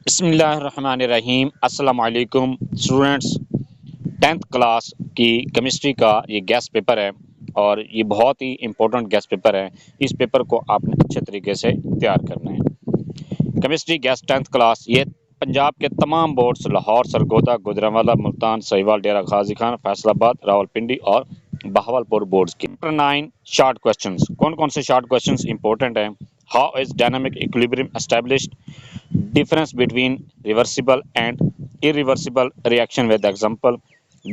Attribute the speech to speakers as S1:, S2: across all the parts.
S1: बिस्मिल्लाहिर्रहमानिर्रहीम अस्सलाम वालेकुम स्टूडेंट्स। 10th क्लास की केमिस्ट्री का ये गेस्ट पेपर है और ये बहुत ही इम्पोर्टेंट गेस्ट पेपर है। इस पेपर को आपने अच्छे तरीके से तैयार करना है। केमिस्ट्री गेस्ट 10th क्लास ये पंजाब के तमाम बोर्ड्स लाहौर, सरगोदा, गुजरांवाला, मुल्तान, सहीवाल, डेरा गाजी खान, फैसलाबाद, रावलपिंडी और बहावलपुर बोर्ड्स की। Chapter 9 short questions. कौन कौन से शॉर्ट क्वेश्चंस इंपॉर्टेंट हैं? How is dynamic equilibrium established? Difference between reversible and irreversible reaction with example.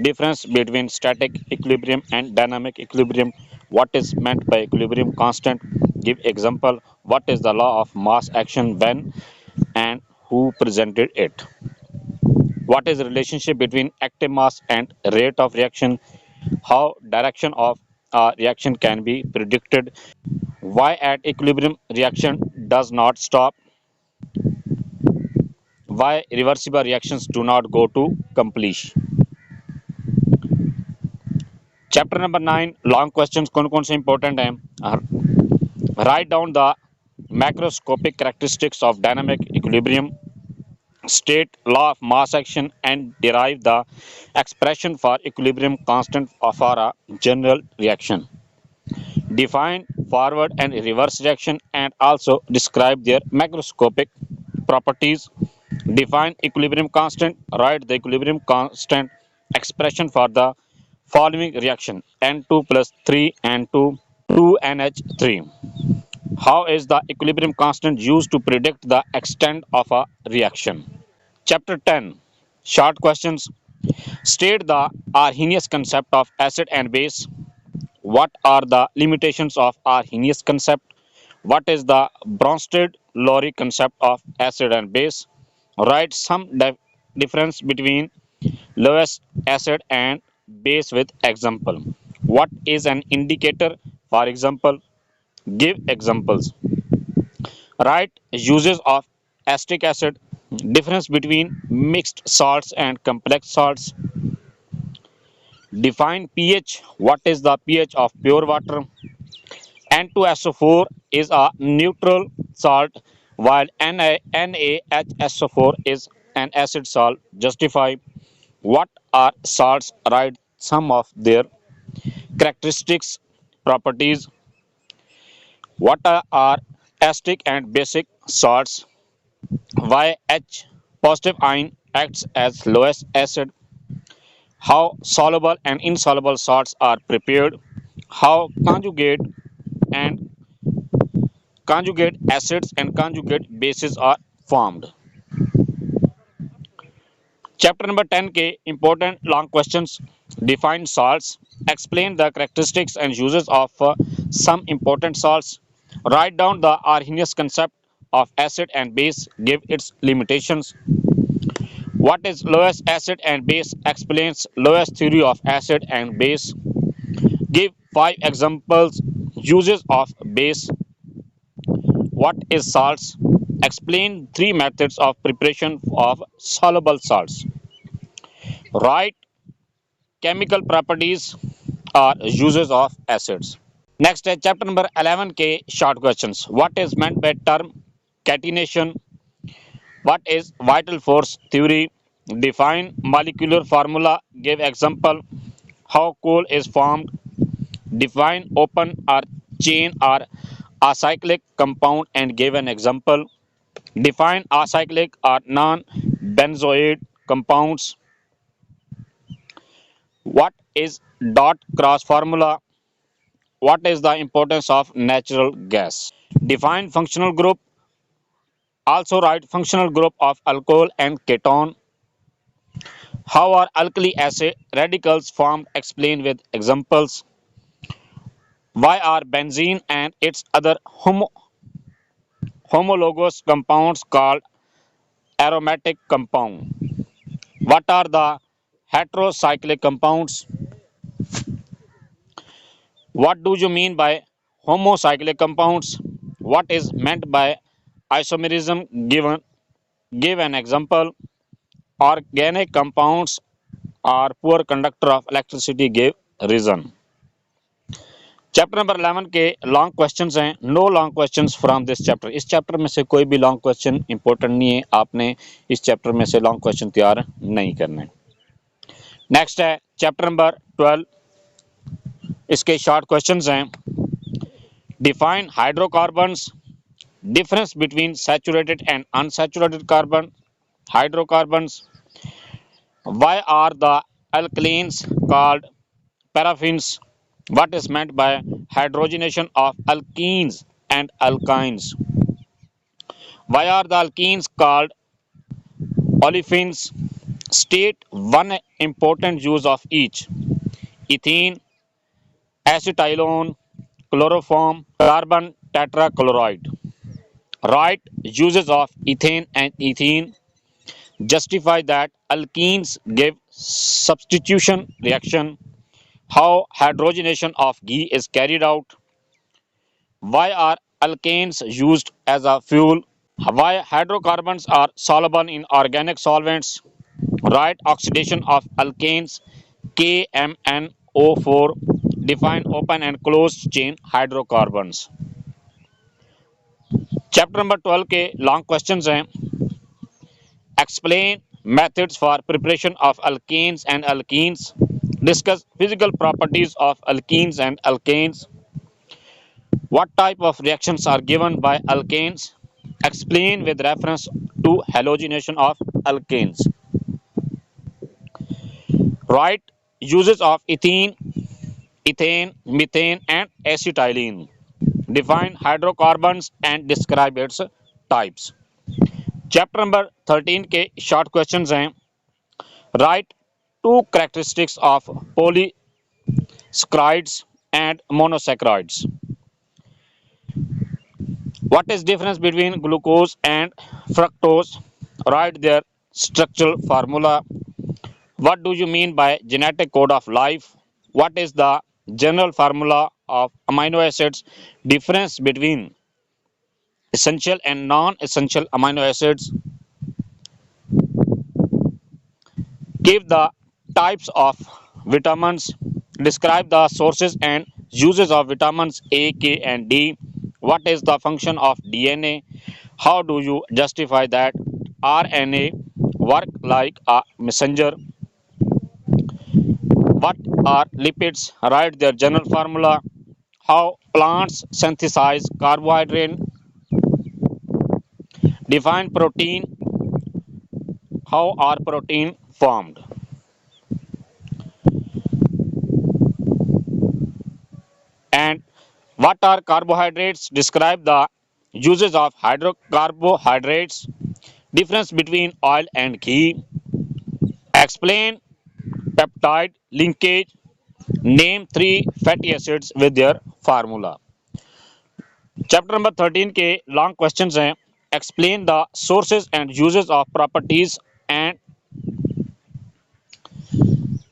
S1: Difference between static equilibrium and dynamic equilibrium. What is meant by equilibrium constant? Give example. What is the law of mass action when and who presented it? What is the relationship between active mass and rate of reaction? How direction of a reaction can be predicted? Why at equilibrium reaction does not stop? Why reversible reactions do not go to completion? Chapter number 9 long questions कौन कौन से important हैं? Write down the macroscopic characteristics of dynamic equilibrium, state law of mass action and derive the expression for equilibrium constant for a general reaction. Define forward and reverse reaction and also describe their macroscopic properties. Define equilibrium constant. Write the equilibrium constant expression for the following reaction: N2 plus 3 N2 2NH3. How is the equilibrium constant used to predict the extent of a reaction? Chapter 10 short questions. State the Arrhenius concept of acid and base. What are the limitations of Arrhenius concept? What is the Bronsted-Lowry concept of acid and base? Write some difference between Lewis acid and base with example. What is an indicator? For example, give examples. Write uses of acetic acid, difference between mixed salts and complex salts. Define pH. What is the pH of pure water? N2SO4 is a neutral salt while NaHSO4 is an acid salt. Justify. What are salts? Write some of their characteristics, properties. What are acetic and basic salts? Why H positive ion acts as lowest acid? How soluble and insoluble salts are prepared? How and conjugate acids and conjugate bases are formed. Chapter number 10 के important long questions. Define salts. Explain the characteristics and uses of some important salts. Write down the Arrhenius concept of acid and base. Give its limitations. What is Lewis acid and base? Explains Lewis theory of acid and base. Give 5 examples. Uses of base. What is salts? Explain 3 methods of preparation of soluble salts. Write chemical properties or uses of acids. Next है chapter number 11 के short questions. What is meant by term catenation? What is vital force theory? Define molecular formula. Give example. How coal is formed? Define open or chain or acyclic compound and give an example. Define acyclic or non-benzoate compounds. What is dot cross formula? What is the importance of natural gas? Define functional group. Also write functional group of alcohol and ketone. How are alkali acid radicals formed? Explain with examples. Why are benzene and its other homologous compounds called aromatic compound? What are the heterocyclic compounds? What do you mean by homocyclic compounds? What is meant by isomerism? Give an example. Organic compounds are poor conductor of electricity. Give reason. Chapter number 11 के long questions हैं। No long questions from this chapter. इस chapter में से कोई भी long question important नहीं है, आपने इस चैप्टर में से लॉन्ग क्वेश्चन तैयार नहीं करने। नेक्स्ट है चैप्टर नंबर 12, इसके शॉर्ट क्वेश्चंस हैं। Define hydrocarbons, difference between saturated and unsaturated carbon, hydrocarbons. Why are the alkanes called paraffins? What is meant by hydrogenation of alkenes and alkynes? Why are the alkenes called olefins? State one important use of each. Ethene, acetylone, chloroform, carbon tetrachloride. Write uses of ethane and ethene. Justify that alkenes give substitution reaction. How hydrogenation of ghee is carried out. Why are alkanes used as a fuel? Why hydrocarbons are soluble in organic solvents. Write oxidation of alkanes KMnO4. Define open and closed chain hydrocarbons. Chapter number 12 के long questions हैं। Explain methods for preparation of alkanes and alkenes. Discuss physical properties of alkenes and alkanes. What type of reactions are given by alkanes? Explain with reference to halogenation of alkanes. Write uses of ethene, ethane, methane, and acetylene. Define hydrocarbons and describe its types. Chapter number 13 के short questions हैं। Right to characteristics of polysaccharides and monosaccharides. What is difference between glucose and fructose? Write their structural formula. What do you mean by genetic code of life? What is the general formula of amino acids? Difference between essential and non-essential amino acids. Give the types of vitamins. Describe the sources and uses of vitamins A, K, and D. What is the function of DNA? How do you justify that RNA work like a messenger? What are lipids? Write their general formula. How plants synthesize carbohydrate. Define protein. How are protein formed? And what are carbohydrates? Describe the uses of carbohydrates. Difference between oil and ghee. Explain peptide linkage. Name 3 fatty acids with their formula. Chapter number 13 के long questions हैं। Explain the sources and uses of properties and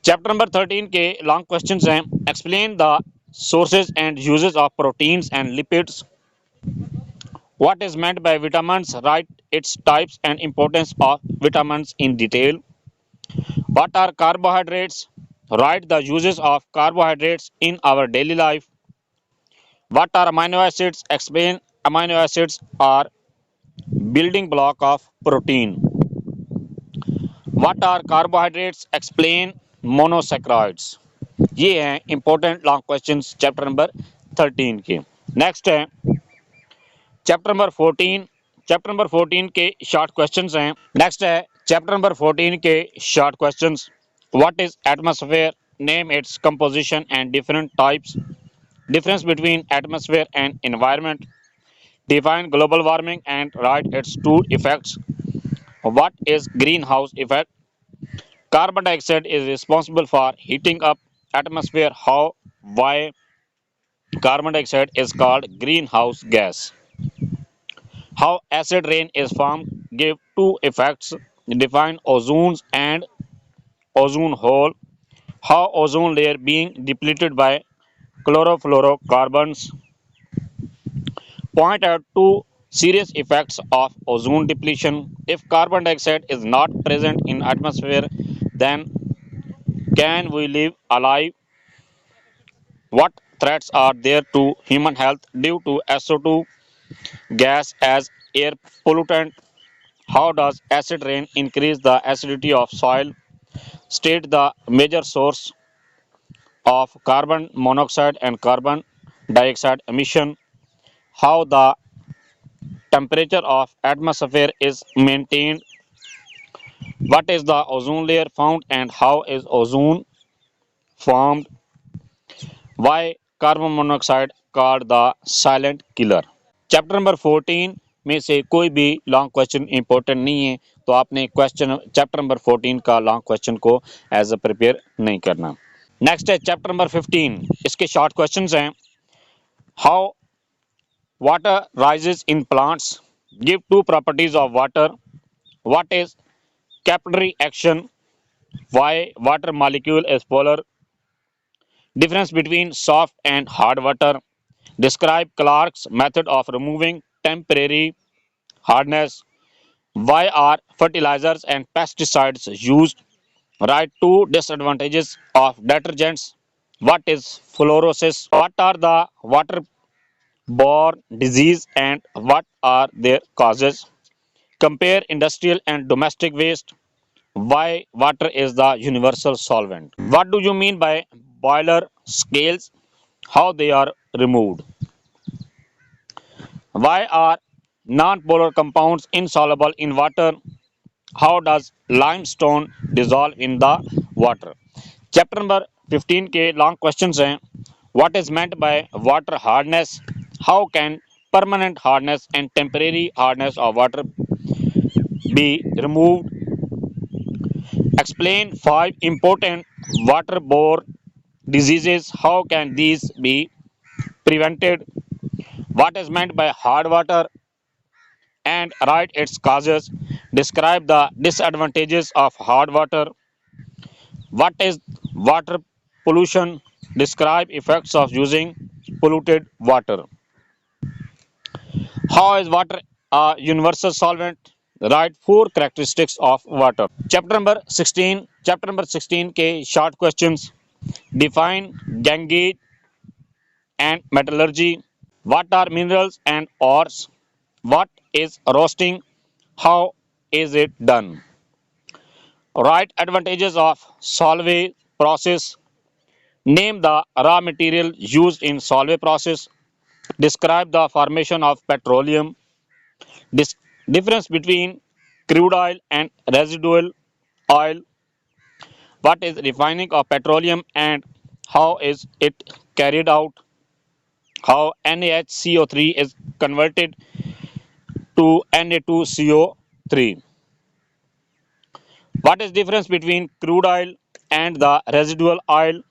S1: chapter number 13 के long questions हैं। Explain the sources and uses of proteins and lipids. What is meant by vitamins? Write its types and importance of vitamins in detail. What are carbohydrates? Write the uses of carbohydrates in our daily life. What are amino acids? Explain amino acids are building block of protein. What are carbohydrates? Explain monosaccharides. ये हैं important long questions chapter number 13 के। Next है chapter number 14। Chapter number 14 के short questions हैं। Next है chapter number 14 के short questions. What is atmosphere? Name its composition and different types. Difference between atmosphere and environment. Define global warming and write its two effects. What is greenhouse effect? Carbon dioxide is responsible for heating up atmosphere. How? Why? Carbon dioxide is called greenhouse gas. How acid rain is formed? Give 2 effects. Define ozones and ozone hole. How ozone layer being depleted by chlorofluorocarbons. Point out 2 serious effects of ozone depletion. If carbon dioxide is not present in atmosphere, then can we live alive? What threats are there to human health due to SO2 gas as air pollutant? How does acid rain increase the acidity of soil? State the major source of carbon monoxide and carbon dioxide emission. How the temperature of atmosphere is maintained. What is the ozone layer found and how is ozone formed? Why carbon monoxide called the silent killer? Chapter number 14 में से कोई भी long question important नहीं है, तो आपने question chapter number 14 का long question को एज अ प्रिपेयर नहीं करना। नेक्स्ट है चैप्टर नंबर 15, इसके शॉर्ट क्वेश्चंस हैं। How water rises in plants, give two properties of water, what is capillary action, why water molecule is polar, difference between soft and hard water, describe Clark's method of removing temporary hardness, why are fertilizers and pesticides used, write two disadvantages of detergents, what is fluorosis, what are the waterborne disease and what are their causes, compare industrial and domestic waste, why water is the universal solvent, what do you mean by boiler scales, how they are removed, why are non-polar compounds insoluble in water, how does limestone dissolve in the water. Chapter number 15 के long questions हैं। What is meant by water hardness, how can permanent hardness and temporary hardness of water be removed, explain 5 important waterborne diseases, how can these be prevented, what is meant by hard water and write its causes, describe the disadvantages of hard water, what is water pollution, describe effects of using polluted water, how is water a universal solvent, write 4 characteristics of water. Chapter number 16 के short questions, define gangue and metallurgy, what are minerals and ores, what is roasting, how is it done, write advantages of solvay process, name the raw material used in solvay process, describe the formation of petroleum, difference between crude oil and residual oil, what is refining of petroleum and how is it carried out, how NaHCO3 is converted to Na2CO3, what is difference between crude oil and the residual oil,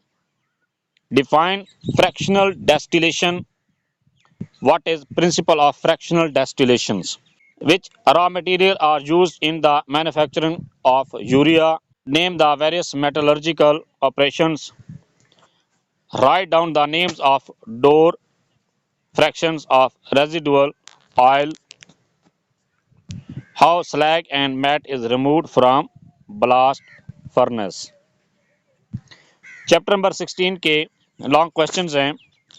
S1: define fractional distillation, what is principle of fractional distillations, which raw material are used in the manufacturing of urea, name the various metallurgical operations, write down the names of door fractions of residual oil, how slag and matte is removed from blast furnace. Chapter number 16 के long questions हैं।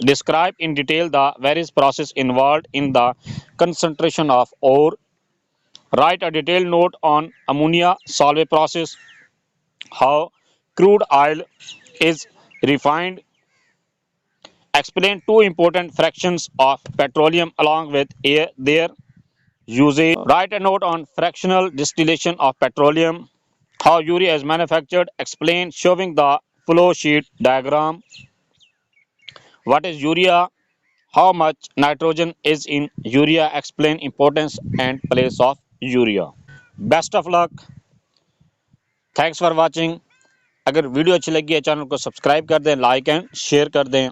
S1: Describe in detail the various process involved in the concentration of ore, write a detail note on ammonia Solvay process, how crude oil is refined, explain 2 important fractions of petroleum along with their usage, write a note on fractional distillation of petroleum, how urea is manufactured, explain showing the flow sheet diagram, what is urea, how much nitrogen is in urea, explain importance and place of urea. Best of luck, thanks for watching. अगर video अच्छी लगी है channel को subscribe कर दें, like and share कर दें।